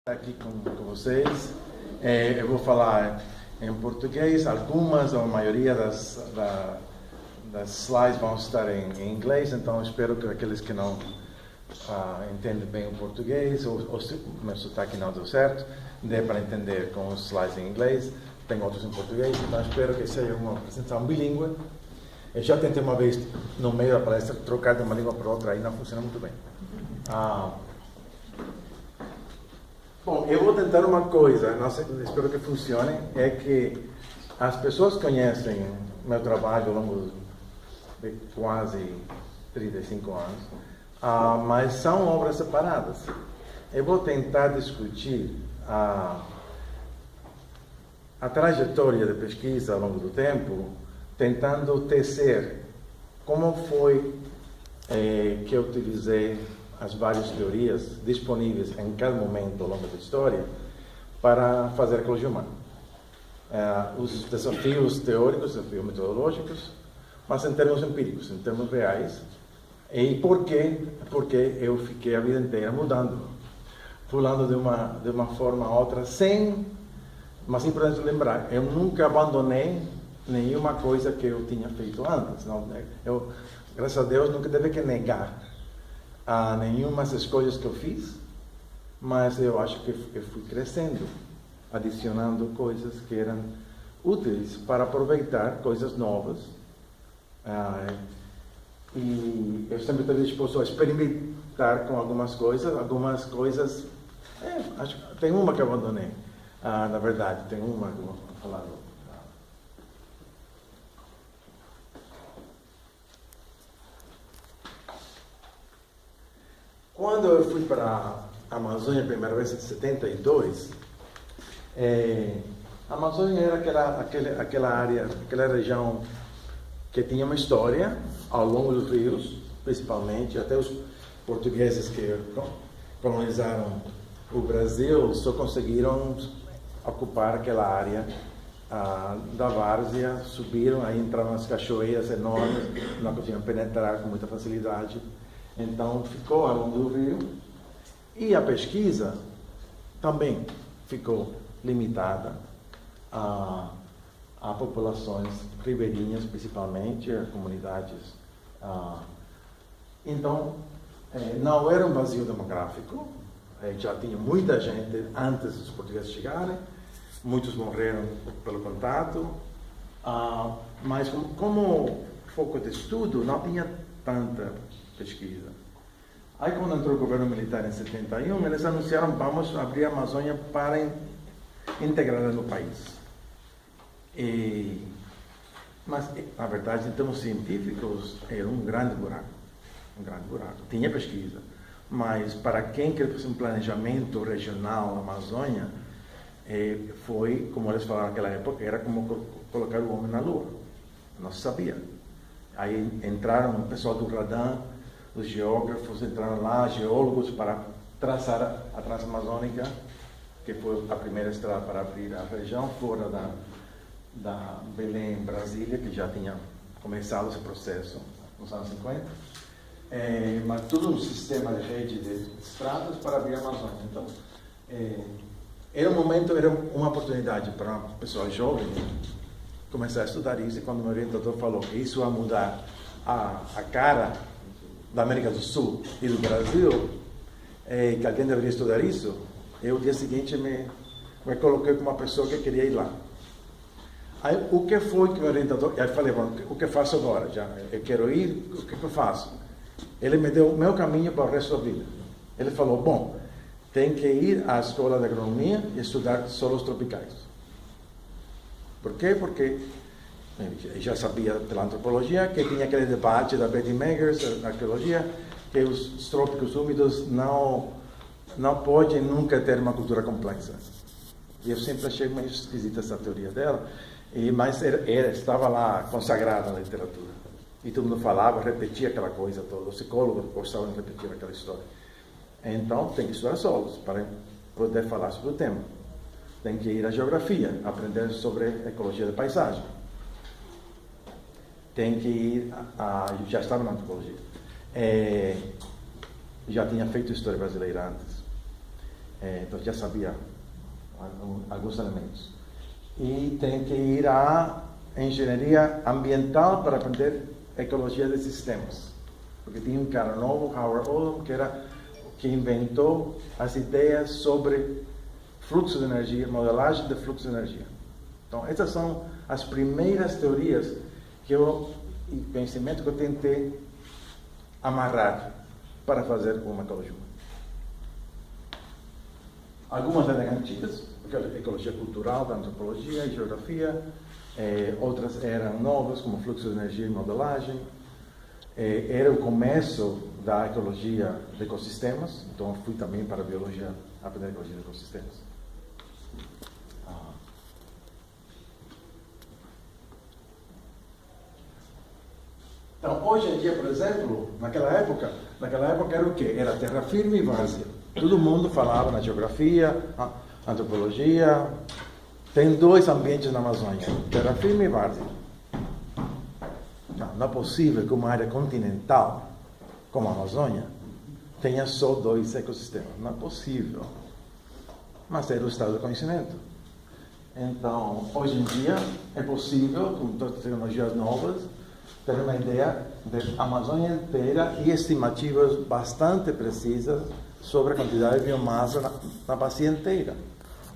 Aqui com vocês. Eu vou falar em português, algumas ou a maioria das slides vão estar em inglês, então espero que aqueles que não entendem bem o português ou se o meu sotaque não deu certo, dê para entender com os slides em inglês. Tem outros em português, então espero que seja uma apresentação bilíngue. Eu já tentei uma vez, no meio da palestra, trocar de uma língua para outra, aí não funciona muito bem. Bom, eu vou tentar uma coisa, espero que funcione, é que as pessoas conhecem meu trabalho ao longo de quase 35 anos, mas são obras separadas. Eu vou tentar discutir a trajetória de pesquisa ao longo do tempo, tentando tecer como foi que eu utilizei as várias teorias disponíveis em cada momento ao longo da história para fazer ecologia humana. Os desafios teóricos, desafios metodológicos, mas em termos empíricos, em termos reais. E por quê? Porque eu fiquei a vida inteira mudando, pulando de uma forma a outra, mas é importante lembrar, eu nunca abandonei nenhuma coisa que eu tinha feito antes. Não, graças a Deus, nunca teve que negar a nenhuma das escolhas que eu fiz, mas eu acho que eu fui crescendo, adicionando coisas que eram úteis para aproveitar coisas novas. E eu sempre estou disposto a experimentar com algumas coisas, acho que tem uma que eu abandonei, na verdade, tem uma que eu vou falar. Quando eu fui para a Amazônia a primeira vez em 72, a Amazônia era aquela área, aquela região que tinha uma história ao longo dos rios, principalmente, até os portugueses que colonizaram o Brasil só conseguiram ocupar aquela área da várzea, subiram, aí entraram nas cachoeiras enormes, não conseguiam penetrar com muita facilidade. Então, ficou ao longo do rio, e a pesquisa também ficou limitada a populações ribeirinhas, principalmente, a comunidades. Então, não era um vazio demográfico, já tinha muita gente antes dos portugueses chegarem, muitos morreram pelo contato, mas como foco de estudo, não tinha tanta pesquisa. Aí, quando entrou o governo militar em 71, eles anunciaram: vamos abrir a Amazônia para integrá-la no país. Mas, na verdade, em termos científicos, era um grande buraco. Tinha pesquisa, mas para quem quer fazer um planejamento regional na Amazônia, foi, como eles falaram naquela época, era como colocar o homem na Lua. Não se sabia. Aí entraram o pessoal do Radar, os geógrafos entraram lá, geólogos, para traçar a Transamazônica, que foi a primeira estrada para abrir a região, fora da Belém, Brasília, que já tinha começado esse processo nos anos 50. Mas tudo um sistema de rede de estradas para abrir a Amazônia. Então, era uma oportunidade para uma pessoa jovem começar a estudar isso, e quando o meu orientador falou que isso ia mudar a cara da América do Sul e do Brasil, que alguém deveria estudar isso, eu, no dia seguinte, me coloquei como uma pessoa que queria ir lá. Aí, o que foi que o meu orientador... Aí eu falei: bom, o que faço agora? Já, eu quero ir, o que eu faço? Ele me deu o meu caminho para o resto da vida. Ele falou: bom, tem que ir à escola de agronomia e estudar solos tropicais. Por quê? Porque eu já sabia pela antropologia que tinha aquele debate da Betty Meggers, na arqueologia, que os trópicos úmidos não podem nunca ter uma cultura complexa. E eu sempre achei meio esquisita essa teoria dela, mas estava lá consagrada na literatura. E todo mundo falava, repetia aquela coisa toda. Os psicólogos gostavam de repetir aquela história. Então, tem que estudar solos para poder falar sobre o tema. Tem que ir à geografia, aprender sobre ecologia de paisagem. Tem que ir já estava na antropologia. Já tinha feito história brasileira antes. Então já sabia alguns elementos. E tem que ir à engenharia ambiental para aprender ecologia de sistemas. Porque tinha um cara novo, Howard Oldham, que inventou as ideias sobre fluxo de energia, modelagem de fluxo de energia. Então, essas são as primeiras teorias e conhecimento que eu tentei amarrar para fazer uma ecologia. Algumas eram antigas, porque a ecologia cultural, da antropologia e geografia, outras eram novas, como fluxo de energia e modelagem. Era o começo da ecologia de ecossistemas, então eu fui também para a biologia aprender ecologia de ecossistemas. Então, hoje em dia, por exemplo, naquela época era o quê? Era terra firme e várzea. Todo mundo falava na geografia, antropologia. Tem 2 ambientes na Amazônia, terra firme e várzea. Não é possível que uma área continental, como a Amazônia, tenha só 2 ecossistemas. Não é possível. Mas era o estado do conhecimento. Então, hoje em dia, é possível, com todas as tecnologias novas, ter uma ideia da Amazônia inteira e estimativas bastante precisas sobre a quantidade de biomassa na bacia inteira.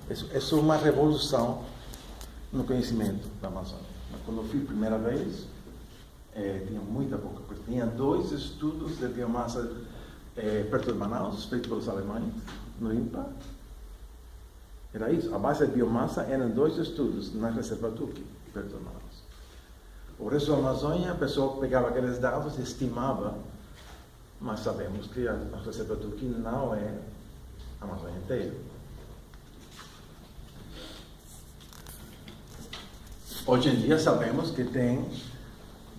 Isso é uma revolução no conhecimento da Amazônia. Quando eu fui a primeira vez, tinha muita pouca coisa. Tinha 2 estudos de biomassa perto de Manaus, feitos pelos alemães, no INPA. Era isso. A base de biomassa eram 2 estudos na reserva Tuque, perto de Manaus. O resto da Amazônia, a pessoa pegava aqueles dados e estimava, mas sabemos que a reserva Tuque não é a Amazônia inteira. Hoje em dia sabemos que tem,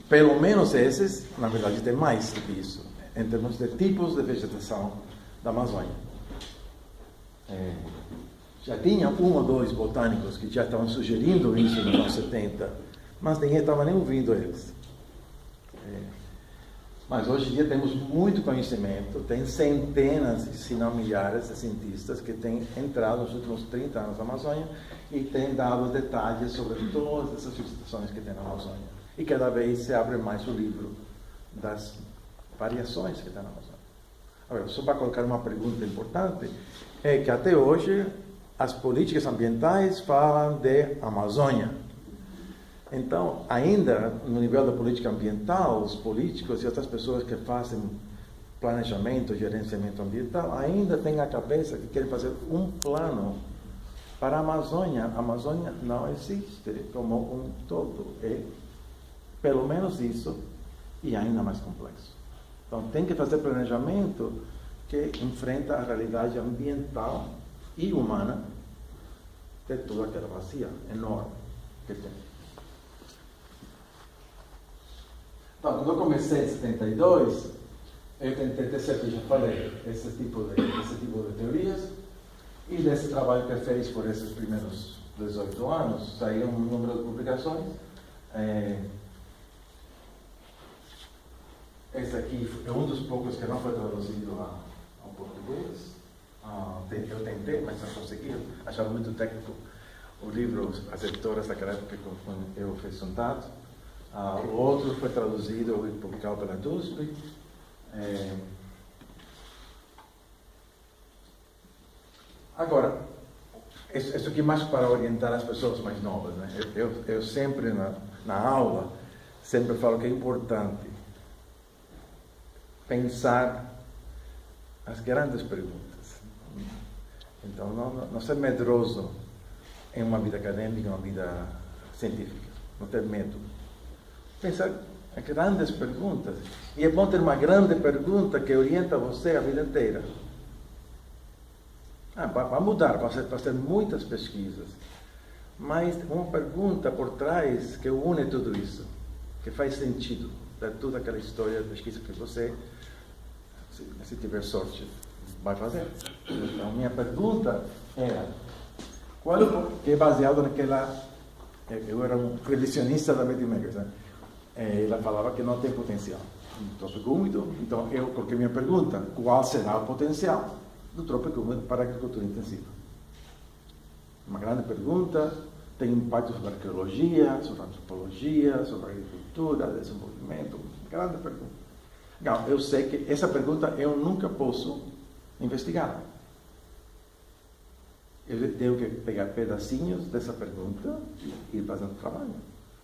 pelo menos esses, na verdade tem mais do que isso, em termos de tipos de vegetação da Amazônia. Já tinha 1 ou 2 botânicos que já estavam sugerindo isso nos anos 70, mas ninguém estava nem ouvindo eles. Mas hoje em dia temos muito conhecimento, tem centenas, se não milhares de cientistas que têm entrado nos últimos 30 anos na Amazônia e têm dado detalhes sobre todas essas vegetações que tem na Amazônia. E cada vez se abre mais o livro das variações que tem na Amazônia. Agora, só para colocar uma pergunta importante, é que até hoje as políticas ambientais falam de Amazônia. Então, ainda no nível da política ambiental, os políticos e outras pessoas que fazem planejamento, gerenciamento ambiental, ainda têm a cabeça que querem fazer um plano para a Amazônia. A Amazônia não existe como um todo. É pelo menos isso e ainda mais complexo. Então, tem que fazer planejamento que enfrenta a realidade ambiental e humana de toda aquela bacia enorme que tem. Então, quando eu comecei em 72, eu tentei tecer, que já falei, esse tipo de teorias, e desse trabalho que eu fiz por esses primeiros 18 anos, saíram um número de publicações. Esse aqui é um dos poucos que não foi traduzido ao português. Eu tentei, mas não consegui. Achava muito técnico o livro, as editoras daquela época que eu fiz contato. O outro foi traduzido e publicado pela DUSP. Agora, isso aqui mais para orientar as pessoas mais novas, né? Eu sempre, na aula, sempre falo que é importante pensar as grandes perguntas. Então, não ser medroso em uma vida acadêmica, uma vida científica. Não ter medo. Pensar em grandes perguntas. E é bom ter uma grande pergunta que orienta você a vida inteira. Vai mudar, vai ser muitas pesquisas. Mas uma pergunta por trás que une tudo isso, que faz sentido para toda aquela história de pesquisa que você, se tiver sorte, vai fazer. Então, minha pergunta era, que é baseado naquela... Eu era um revisionista da Betty Meggers, né? Ela falava que não tem potencial. Tópico úmido. Então, eu coloquei minha pergunta, qual será o potencial do trópico para a agricultura intensiva? Uma grande pergunta, tem impacto sobre a arqueologia, sobre a antropologia, sobre a agricultura, desenvolvimento, grande pergunta. Não, eu sei que essa pergunta eu nunca posso investigar. Eu tenho que pegar pedacinhos dessa pergunta e ir fazendo trabalho,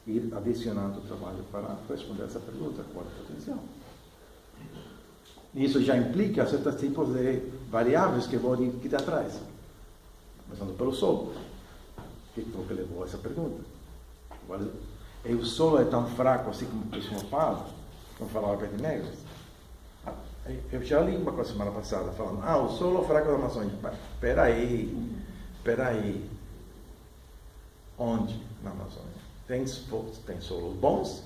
ir adicionando trabalho para responder essa pergunta, qual é o potencial. E isso já implica certos tipos de variáveis que vou ir aqui atrás, começando pelo solo, que foi o que levou a essa pergunta. E o solo é tão fraco assim como o pessoal fala, como falava Pedro Negros. Eu já li uma coisa semana passada falando, o solo fraco da Amazônia. Espera aí. Onde na Amazônia? Tem solos bons,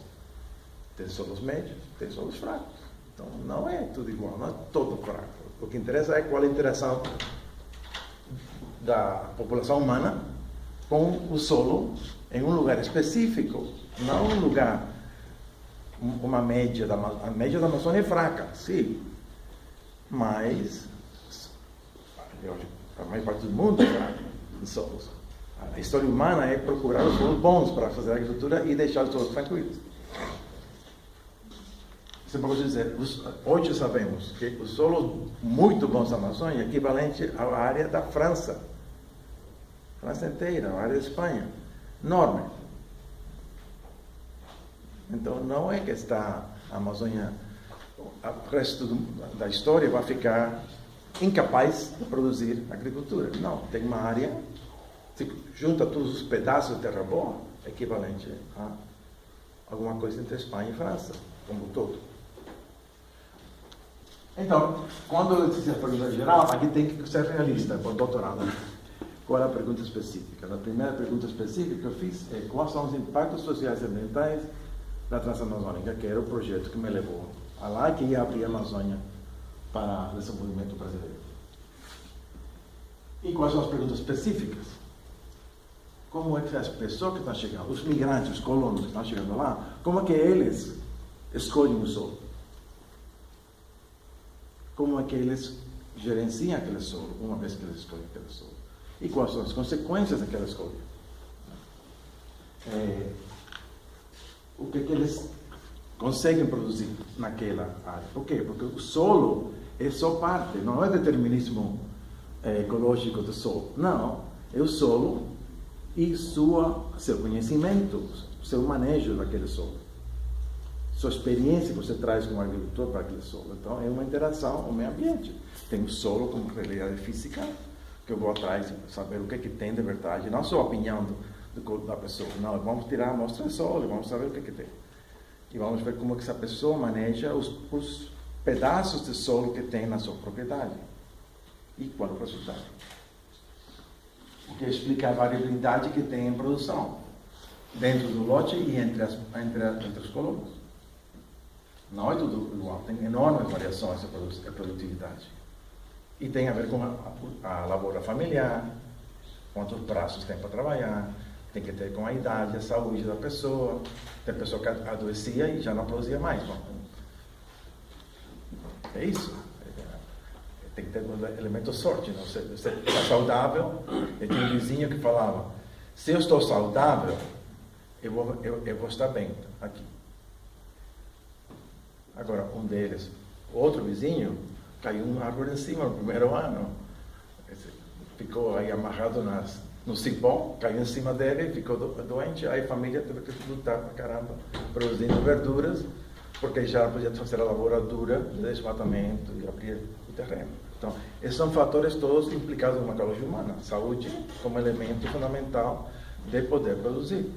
tem solos médios, tem solos fracos. Então não é tudo igual, não é todo fraco. O que interessa é qual a interação da população humana com o solo em um lugar específico, não um lugar, uma média a média da Amazônia é fraca, sim, mas a maior parte do mundo é fraca em solos. A história humana é procurar os solos bons para fazer a agricultura e deixar os solos tranquilos. Você pode dizer, hoje sabemos que os solos muito bons da Amazônia é equivalente à área da França inteira, a área da Espanha, enorme. Então não é que a Amazônia, o resto da história vai ficar incapaz de produzir agricultura. Não, tem uma área, se junta todos os pedaços de terra boa, equivalente a alguma coisa entre Espanha e França, como um todo. Então, quando eu disse a pergunta geral, aqui tem que ser realista, por doutorado. Qual é a pergunta específica? A primeira pergunta específica que eu fiz é quais são os impactos sociais e ambientais da Transamazônica, que era o projeto que me levou a lá, que ia abrir a Amazônia para o desenvolvimento brasileiro. E quais são as perguntas específicas? Como é que as pessoas que estão chegando, os migrantes, os colonos que estão chegando lá, como é que eles escolhem o solo? Como é que eles gerenciam aquele solo, uma vez que eles escolhem aquele solo? E quais são as consequências daquela escolha? O que eles conseguem produzir naquela área? Por quê? Porque o solo é só parte, não é determinismo ecológico do solo. Não, é o solo e seu conhecimento, seu manejo daquele solo. Sua experiência que você traz como agricultor para aquele solo. Então, é uma interação com o meio ambiente. Tem o solo como realidade física, que eu vou atrás e saber o que é que tem de verdade, não só a opinião da pessoa. Não, vamos tirar a amostra de solo, vamos saber o que é que tem. E vamos ver como é que essa pessoa maneja os pedaços de solo que tem na sua propriedade. E qual é o resultado. O que explica a variabilidade que tem em produção, dentro do lote e entre os colonos. Não é tudo igual, tem enormes variações de produtividade. E tem a ver com a lavoura familiar, quantos braços tem para trabalhar, tem que ter com a idade, a saúde da pessoa. Tem pessoa que adoecia e já não produzia mais. Bom, é isso. Tem que ter um elemento sorte. Não? Você está saudável. Eu tinha um vizinho que falava, se eu estou saudável, eu vou estar bem aqui. Agora, um deles, outro vizinho, caiu uma árvore em cima no primeiro ano. Ficou aí amarrado no cipó, caiu em cima dele, ficou doente. Aí a família teve que lutar para caramba, produzindo verduras, porque já não podia fazer a lavoura dura de desmatamento e abrir o terreno. Então, esses são fatores todos implicados na ecologia humana. Saúde como elemento fundamental de poder produzir.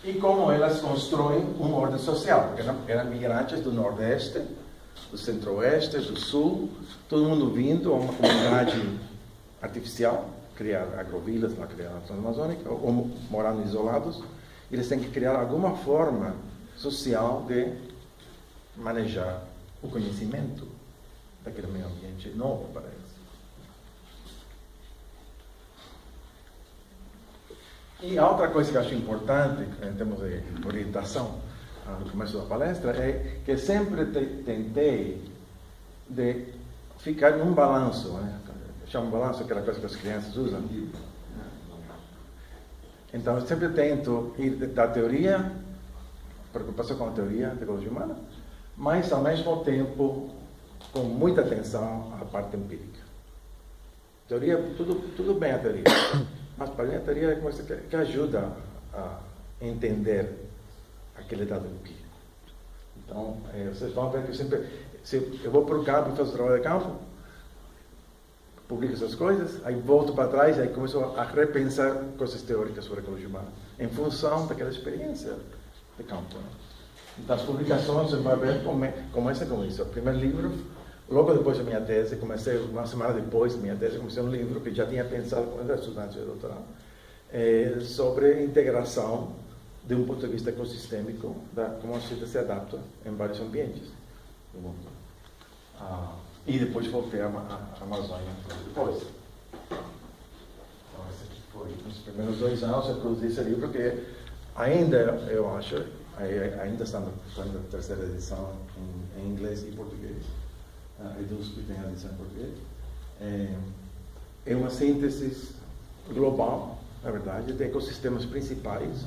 E como elas constroem uma ordem social, porque eram migrantes do Nordeste, do Centro-Oeste, do Sul, todo mundo vindo a uma comunidade artificial, criar agrovilas, lá criar a Transamazônica, ou morando isolados, eles têm que criar alguma forma social de manejar o conhecimento daquele meio ambiente novo para eles. E a outra coisa que eu acho importante, em termos de orientação, no começo da palestra, é que sempre tentei de ficar num balanço, né? Chama balanço, aquela coisa que as crianças usam. Então, eu sempre tento ir da teoria, preocupação com a teoria da ecologia humana, mas ao mesmo tempo com muita atenção à parte empírica. Teoria, tudo bem a teoria, mas para mim a teoria é coisa que ajuda a entender aquele dado empírico. Então, vocês vão ver que eu vou para o campo e faço trabalho de campo, publico essas coisas, aí volto para trás e aí começo a repensar coisas teóricas sobre a ecologia humana, em função daquela experiência de campo. Né? Então, as publicações, você vai ver, começa com isso. O primeiro livro, logo depois da minha tese, uma semana depois da minha tese, comecei um livro que já tinha pensado quando era estudante de doutorado, sobre integração de um ponto de vista ecossistêmico, como a gente se adapta em vários ambientes do mundo. E depois voltei à Amazônia depois. Então, esse aqui foi nos primeiros 2 anos eu produzi esse livro, que ainda, eu acho, ainda está na 3ª edição em inglês e português. A EDUSP tem a edição em português. É uma síntese global, na verdade, de ecossistemas principais: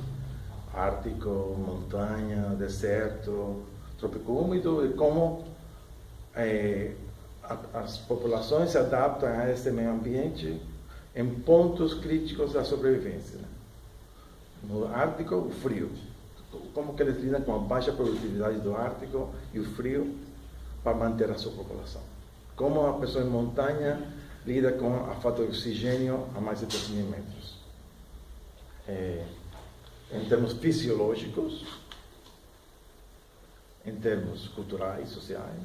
ártico, montanha, deserto, trópico úmido, e como as populações se adaptam a este meio ambiente em pontos críticos da sobrevivência. No Ártico, o frio. Como que eles lidam com a baixa produtividade do Ártico e o frio para manter a sua população. Como a pessoa em montanha lida com a falta de oxigênio a mais de 3.000 metros. Em termos fisiológicos, em termos culturais, sociais,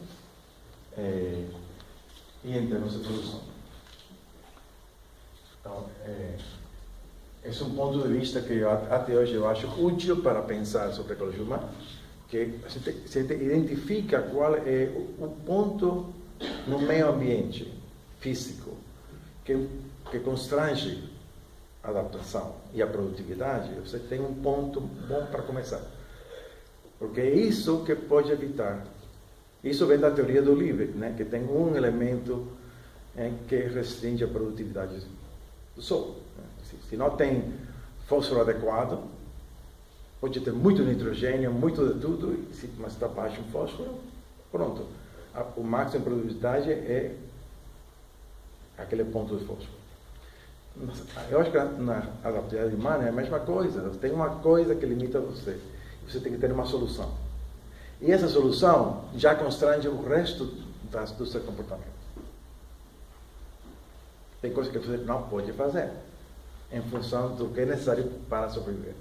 e em termos de solução. Então, esse é um ponto de vista que até hoje eu acho útil para pensar sobre a ecologia humana, que a gente identifica qual é o ponto no meio ambiente físico que constrange a adaptação e a produtividade. Você tem um ponto bom para começar, porque é isso que pode evitar. Isso vem da teoria do Liebig, né? Que tem um elemento que restringe a produtividade do solo. Se não tem fósforo adequado, pode ter muito nitrogênio, muito de tudo, mas está baixo em fósforo, pronto. O máximo de produtividade é aquele ponto de fósforo. Eu acho que na adaptabilidade humana é a mesma coisa. Tem uma coisa que limita você. Você tem que ter uma solução. E essa solução já constrange o resto do seu comportamento. Tem coisas que você não pode fazer, em função do que é necessário para sobreviver.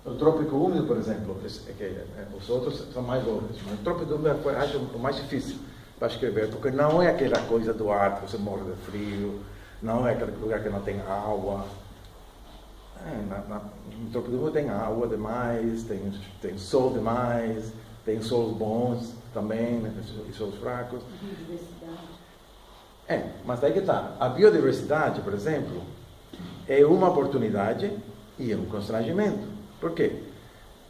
O trópico úmido, por exemplo, os outros são mais óbvios, mas o trópico úmido eu acho o mais difícil para escrever, porque não é aquela coisa do ar que você morre de frio, não é aquele lugar que não tem água. No trópico úmido tem água demais, tem sol demais, tem solos bons também, né, e solos fracos. Biodiversidade. Mas daí que está. A biodiversidade, por exemplo, é uma oportunidade e é um constrangimento. Por quê?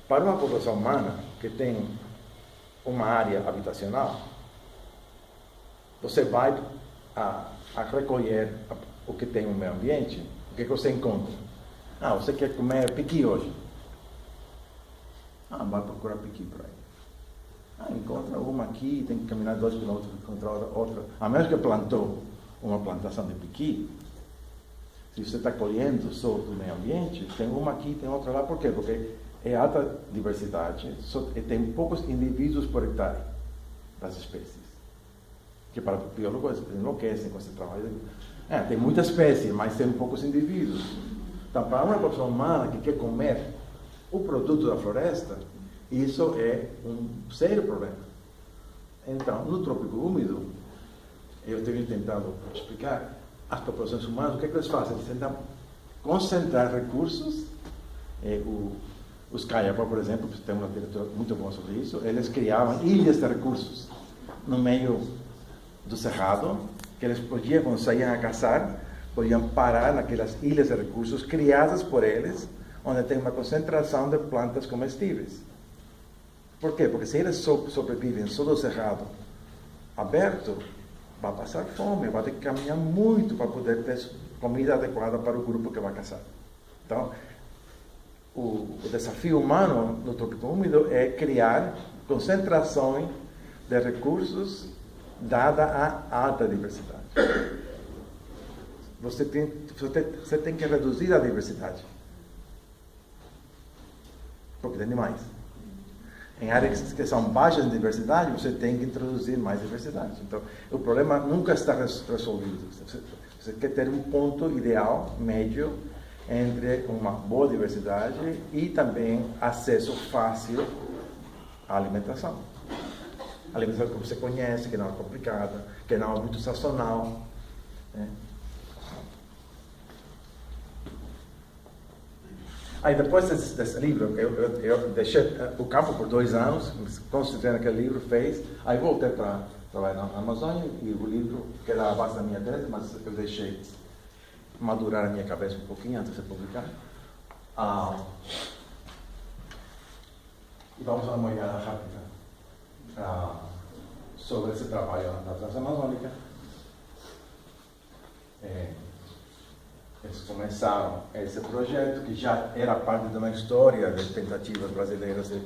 Para uma população humana que tem uma área habitacional, você vai a recolher o que tem no meio ambiente, o que você encontra? Você quer comer piqui hoje? Vai procurar piqui por aí. Encontra uma aqui, tem que caminhar 2 km para encontrar outra. A menos que plantou uma plantação de piqui, se você está colhendo só do meio ambiente, tem uma aqui, tem outra lá. Por quê? Porque é alta diversidade, e tem poucos indivíduos por hectare das espécies. Que para o biólogo eles enlouquecem com esse trabalho. Tem muita espécie, mas tem poucos indivíduos. Então, para uma pessoa humana que quer comer o produto da floresta, isso é um sério problema. Então, no trópico úmido, eu tenho tentado explicar às populações humanas o que eles fazem. Eles tentam concentrar recursos. Os Kayapa, por exemplo, que tem uma literatura muito boa sobre isso, eles criavam ilhas de recursos no meio do cerrado, que eles podiam, quando saíam a caçar, podiam parar naquelas ilhas de recursos criadas por eles, onde tem uma concentração de plantas comestíveis. Por quê? Porque se eles sobrevivem só do cerrado aberto, vai passar fome, vai ter que caminhar muito para poder ter comida adequada para o grupo que vai caçar. Então, o desafio humano no trópico úmido é criar concentrações de recursos dada a alta diversidade. Você tem que reduzir a diversidade. Porque tem demais. Em áreas que são baixas em diversidade, você tem que introduzir mais diversidade. Então, o problema nunca está resolvido. Você quer ter um ponto ideal, médio, entre uma boa diversidade e também acesso fácil à alimentação. A alimentação que você conhece, que não é complicada, que não é muito sazonal. Né? Aí depois desse livro, eu deixei o campo por 2 anos, concentrei naquele livro, aí voltei para trabalhar na Amazônia e o livro, que era a base da minha tese, mas eu deixei madurar a minha cabeça um pouquinho antes de publicar. E vamos dar uma olhada rápida sobre esse trabalho na Transamazônica. Eles começaram esse projeto, que já era parte de uma história de tentativas brasileiras de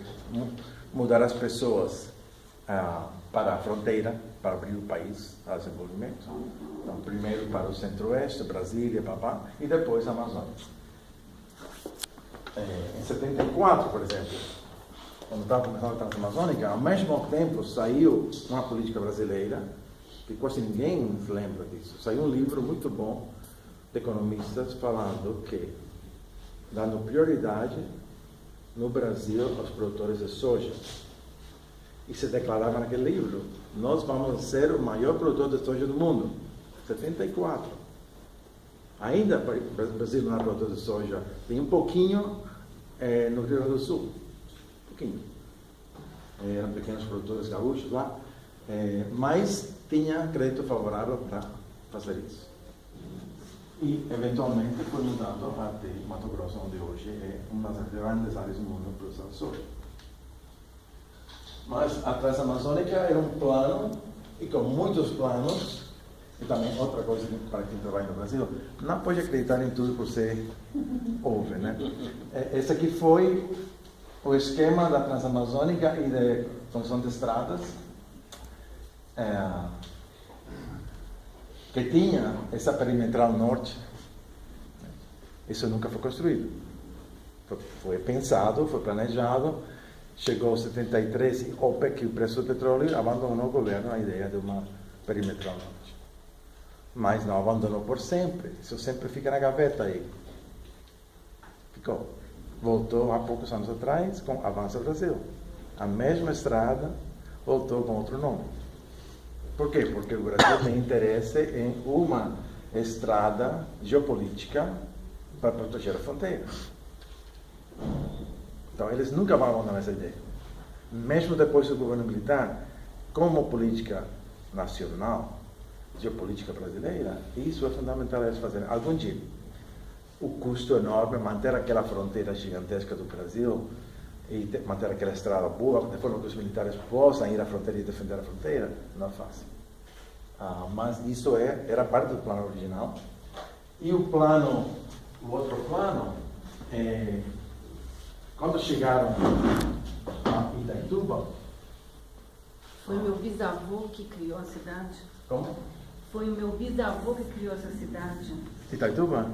mudar as pessoas para a fronteira, para abrir o país ao desenvolvimento. Então, primeiro para o centro-oeste, Brasília, e depois a Amazônia. Em 74, por exemplo, quando estava começando a Transamazônica, ao mesmo tempo saiu uma política brasileira, que quase ninguém se lembra disso. Saiu um livro muito bom de economistas falando que, dando prioridade no Brasil aos produtores de soja. E se declarava naquele livro: nós vamos ser o maior produtor de soja do mundo. 74. Ainda o Brasil não é produtor de soja. Tem um pouquinho no Rio Grande do Sul. Um pouquinho. Eram pequenos produtores gaúchos lá. Mas tinha crédito favorável para fazer isso. E, eventualmente, foi mudado até Mato Grosso, onde hoje é uma das grandes áreas do mundo para usar soja. Mas a Transamazônica era um plano, e com muitos planos, e também outra coisa para quem trabalha no Brasil, não pode acreditar em tudo que você ouve, né? Esse aqui foi o esquema da Transamazônica e de construção de estradas, que tinha essa perimetral norte. Isso nunca foi construído. Foi pensado, foi planejado, chegou em 73 e OPEC, o preço do petróleo, abandonou o governo a ideia de uma perimetral norte. Mas não abandonou por sempre. Isso sempre fica na gaveta aí. Ficou. Voltou há poucos anos atrás com Avança Brasil. A mesma estrada voltou com outro nome. Por quê? Porque o Brasil tem interesse em uma estrada geopolítica para proteger a fronteira. Então, eles nunca vão abandonar essa ideia. Mesmo depois do governo militar, como política nacional, geopolítica brasileira, isso é fundamental eles fazerem algum dia. O custo enorme, manter aquela fronteira gigantesca do Brasil e manter aquela estrada boa, de forma que os militares possam ir à fronteira e defender a fronteira, não é fácil. Mas isso era parte do plano original. E o outro plano, quando chegaram a Itaituba... Foi meu bisavô que criou a cidade. Como? Foi o meu bisavô que criou essa cidade. Itaituba?